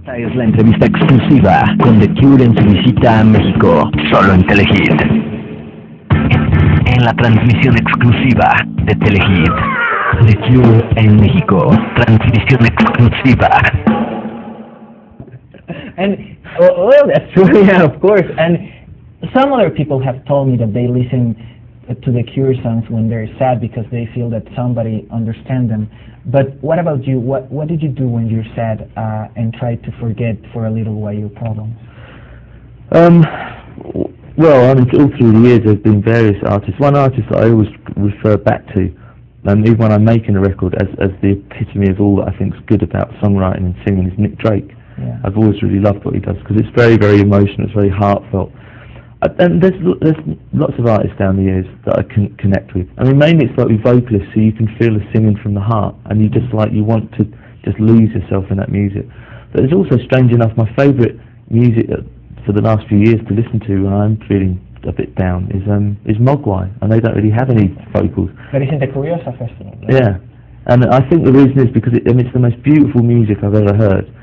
Esta es la entrevista exclusiva con The Cure en su visita a México, solo en Telehit. En la transmisión exclusiva de Telehit. The Cure en México, transmisión exclusiva. And well, that's true, yeah, of course. And some other people have told me that they listen to the Cure songs when they're sad because they feel that somebody understands them. But what about you? What did you do when you're sad and try to forget for a little while your problems? Well, I mean, all through the years there's been various artists. One artist that I always refer back to, even when I'm making a record, as the epitome of all that I think is good about songwriting and singing, is Nick Drake. Yeah. I've always really loved what he does because it's very, very emotional. It's very heartfelt. And there's lots of artists down the years that I can connect with. I mean, mainly it's like with vocalists, so you can feel the singing from the heart, and you want to just lose yourself in that music. But there's also, strange enough, my favourite music for the last few years to listen to when I'm feeling a bit down is Mogwai, and they don't really have any vocals. But it's in the Curiosa Festival. Right? Yeah, and I think the reason is because it's the most beautiful music I've ever heard,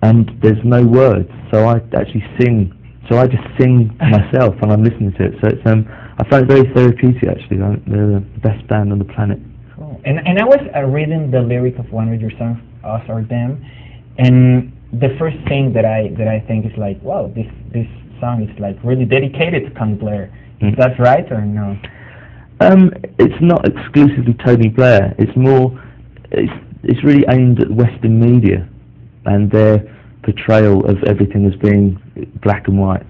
and there's no words, so I actually sing. So I just sing myself when I'm listening to it. So it's I find it very therapeutic actually. They're the best band on the planet. Cool. And I was reading the lyric of one of your songs, Us or Them, and the first thing that I think is like, wow, this song is like really dedicated to Tony Blair. Is that right or no? It's not exclusively Tony Blair. It's more, it's really aimed at Western media and their portrayal of everything as being black and white,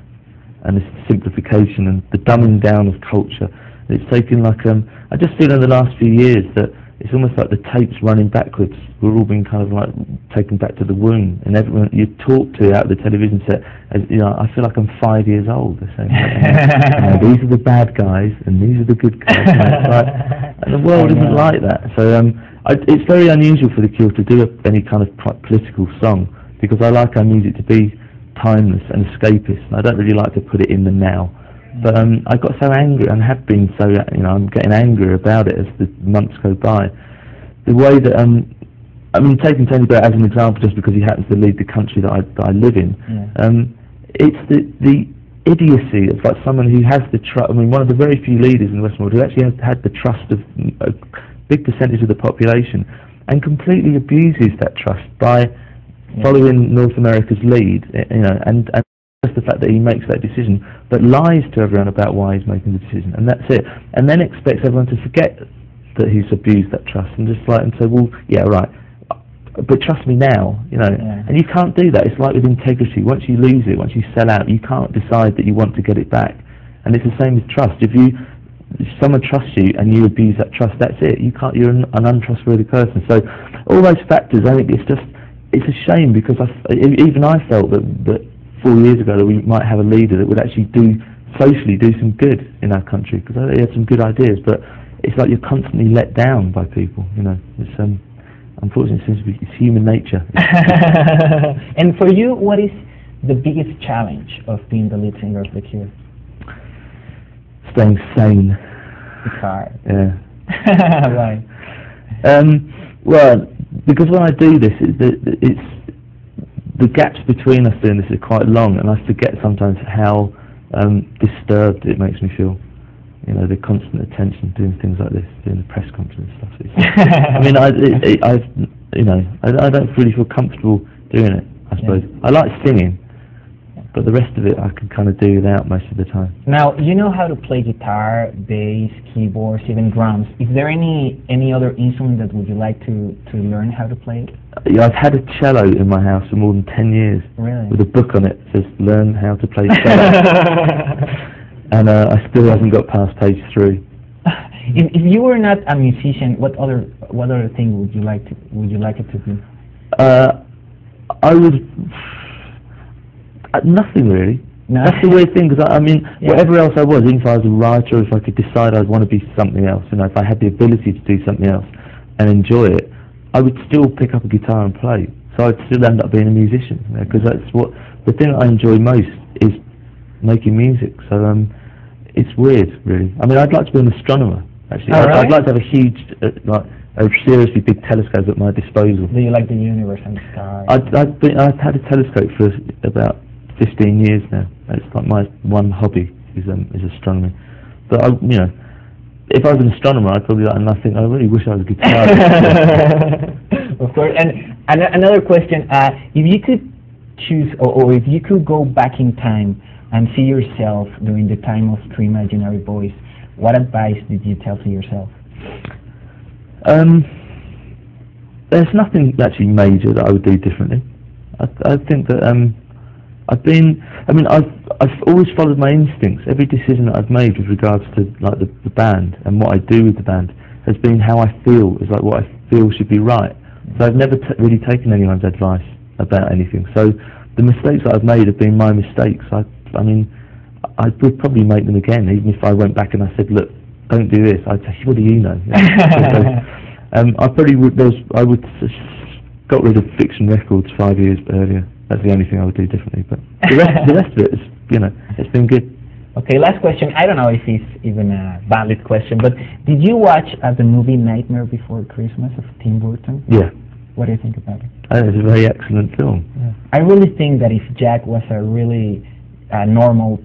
and this simplification and the dumbing down of culture. And it's taken like I just feel in the last few years that it's almost like the tapes running backwards. We're all being kind of like taken back to the womb, and everyone you talk to out of the television set, as, you know, I feel like I'm 5 years old. They're saying, like, these are the bad guys and these are the good guys. And the world isn't like that. So it's very unusual for the Cure to do any kind of political song, because I like our music to be timeless and escapist. I don't really like to put it in the now. But I got so angry, and have been so, I'm getting angrier about it as the months go by. The way that, I mean, taking Tony Blair as an example just because he happens to lead the country that I live in, it's the idiocy of like someone who has the trust. I mean, one of the very few leaders in the Western world who actually has had the trust of a big percentage of the population, and completely abuses that trust by following North America's lead, and just the fact that he makes that decision, but lies to everyone about why he's making the decision, and that's it. And then expects everyone to forget that he's abused that trust, and just like, and say, well, yeah, right, but trust me now, And you can't do that. It's like with integrity. Once you lose it, once you sell out, you can't decide that you want to get it back. And it's the same with trust. If someone trusts you and you abuse that trust, that's it. You're an untrustworthy person. So all those factors, I think it's a shame, because even I felt that 4 years ago that we might have a leader that would actually socially do some good in our country, because he had some good ideas, but it's like you're constantly let down by people, It's unfortunately, it seems to be it's human nature. And for you, what is the biggest challenge of being the lead singer of The Cure? Staying sane. It's hard. Yeah. Why? Well, because when I do this, it's the gaps between us doing this are quite long, and I forget sometimes how disturbed it makes me feel. The constant attention, doing things like this, doing the press conference and stuff. I mean, I don't really feel comfortable doing it, I suppose. Yeah. I like singing, but the rest of it I can kind of do without most of the time. Now, you know how to play guitar, bass, keyboards, even drums. Is there any other instrument that would you like to learn how to play? Yeah, I've had a cello in my house for more than 10 years. Really? With a book on it that says, learn how to play cello. And I still haven't got past page 3. If you were not a musician, what other thing would you like it to be? I would nothing really. No. That's the weird thing, because whatever else I was, even if I was a writer, or if I could decide I'd want to be something else, if I had the ability to do something else and enjoy it, I would still pick up a guitar and play. So I'd still end up being a musician, because that's the thing that I enjoy most is making music. So it's weird, really. I mean, I'd like to be an astronomer. Actually, Oh, I'd really? like to have a huge, like a seriously big telescope at my disposal. Do you like the universe and the stars? I've had a telescope for about 15 years now. It's like my one hobby is astronomy. But if I was an astronomer, I'd probably like, and I think I really wish I was a guitarist. Of course. And another question: if you could choose, or if you could go back in time and see yourself during the time of Three Imaginary Boys, what advice did you tell to yourself? There's nothing actually major that I would do differently. I think that I've always followed my instincts. Every decision that I've made with regards to like the band and what I do with the band has been how I feel, is like what I feel should be right. So I've never really taken anyone's advice about anything. So the mistakes that I've made have been my mistakes. I would probably make them again, even if I went back and I said, look, don't do this. I'd say, what do you know? I probably would. I would got rid of Fiction Records 5 years earlier. That's the only thing I would do differently. But the rest of it is, it's been good. Okay, last question. I don't know if it's even a valid question, but did you watch the movie Nightmare Before Christmas of Tim Burton? Yeah. What do you think about it? I think it's a very excellent film. Yeah. I really think that if Jack was a really normal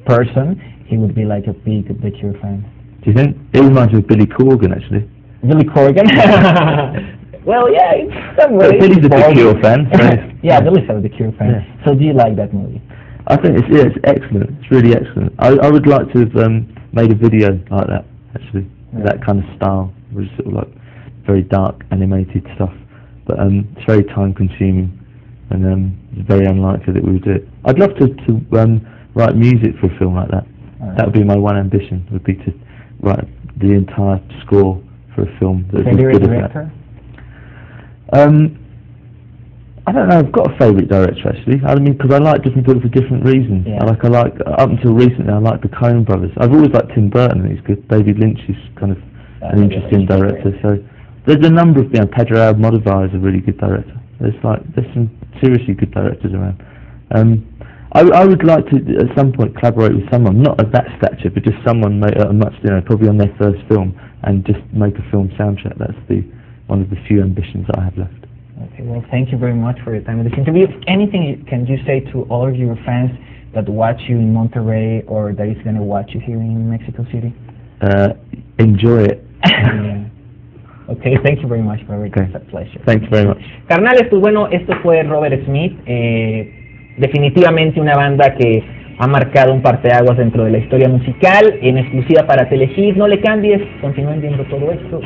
person, he would be like a big The Cure fan. Do you think? It reminds me of Billy Corgan, actually. Billy Corgan? Well, yeah, in some way. Billy's a The Cure fan. Right? Yeah, Billy's a The Cure fan. Yeah. So do you like that movie? I think it's excellent. It's really excellent. I would like to have made a video like that, actually. Yeah. That kind of style, which is sort of like very dark animated stuff. But it's very time consuming, and it's very unlikely that we would do it. I'd love to write music for a film like that. Right. That would be my one ambition, would be to write the entire score for a film that was Favorite good as director? that. I don't know. I've got a favourite director actually. I mean, because I like different people for different reasons. Yeah. I like up until recently, I liked the Coen brothers. I've always liked Tim Burton. He's good. David Lynch is kind of an interesting director. So there's a number of Pedro Almodovar is a really good director. There's some seriously good directors around. I would like to at some point collaborate with someone, not of that stature, but just someone probably on their first film, and just make a film soundtrack. That's one of the few ambitions that I have left. Okay, well, thank you very much for your time in this interview. Anything can you say to all of your fans that watch you in Monterrey or that is going to watch you here in Mexico City? Enjoy it. Okay, thank you very much, Robert. Okay. It's a pleasure. Thanks very much. Carnales, pues bueno, esto fue Robert Smith. Definitivamente una banda que ha marcado un parteaguas dentro de la historia musical, en exclusiva para Telehit. No le cambies, continúen viendo todo esto.